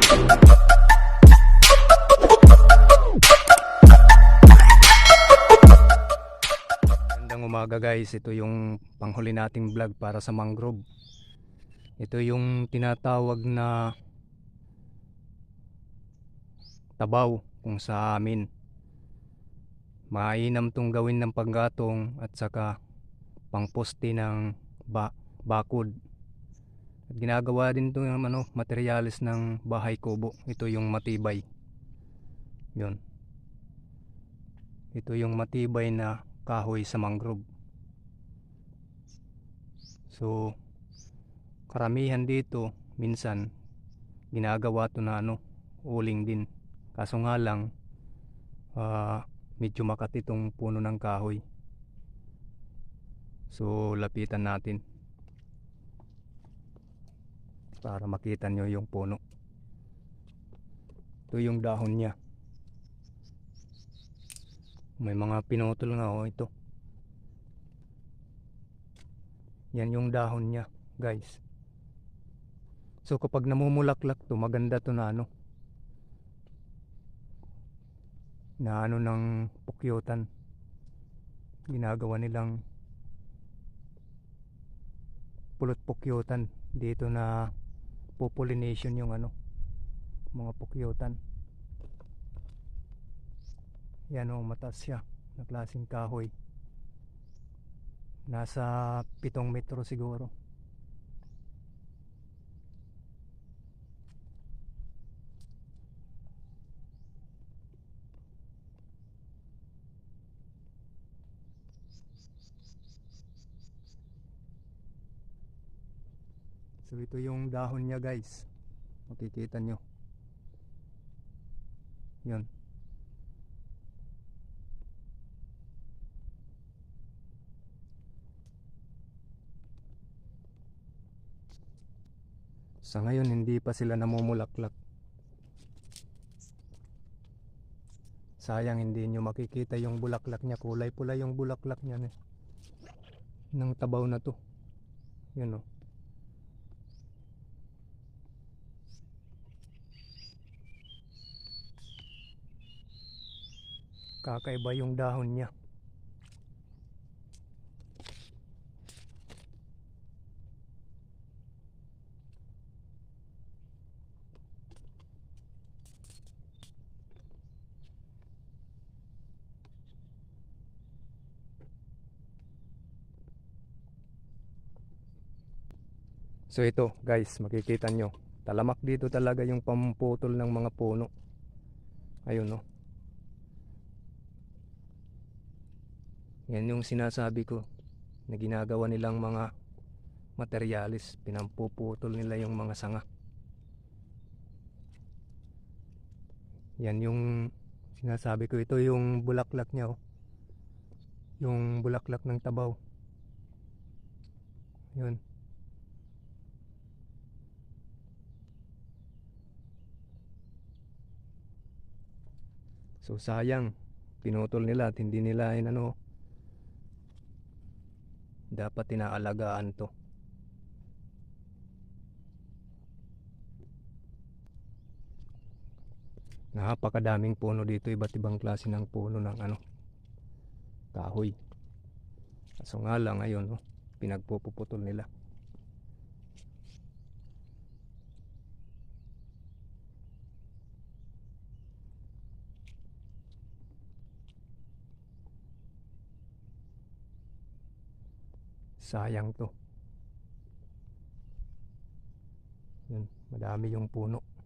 Magandang umaga guys, ito yung panghuli nating vlog para sa mangrove. Ito yung tinatawag na tabaw kung sa amin. Mainam tong gawin ng panggatong at saka pangposte ng bakod. At ginagawa din ito ng materyales ng bahay kubo. Ito yung matibay. Yun. Ito yung matibay na kahoy sa mangrove. So karamihan dito minsan ginagawa to na uling din. Kaso nga lang medyo makati itong puno ng kahoy. So lapitan natin para makita nyo yung puno. Ito yung dahon niya. May mga pinutol nga ito. Yan yung dahon niya guys. So kapag namumulaklak to, maganda to na ng pukyutan. Ginagawa nilang pulot pukyutan dito na population yung mga pukyutan. Yan mataas siya na klaseng kahoy. Nasa 7 metro siguro. So ito yung dahon niya guys. Makikita nyo. Yun. Sa ngayon hindi pa sila namumulaklak. Sayang hindi nyo makikita yung bulaklak niya. Kulay pula yung bulaklak niya ng tabaw na to. Yun kakaiba yung dahon niya. So ito guys, makikita nyo talamak dito talaga yung pamputol ng mga puno. Ayun yan yung sinasabi ko na ginagawa nilang mga materyales. Pinampuputol nila yung mga sanga. Yan yung sinasabi ko. Ito yung bulaklak niya yung bulaklak ng tabaw. Yun. So sayang pinutol nila at hindi nila dapat tinaalagaan to. Napakadaming puno dito, iba't ibang klase ng puno ng kahoy. Kaso nga lang ngayon pinagpuputol nila. Sayang to. Yun, madami yung puno.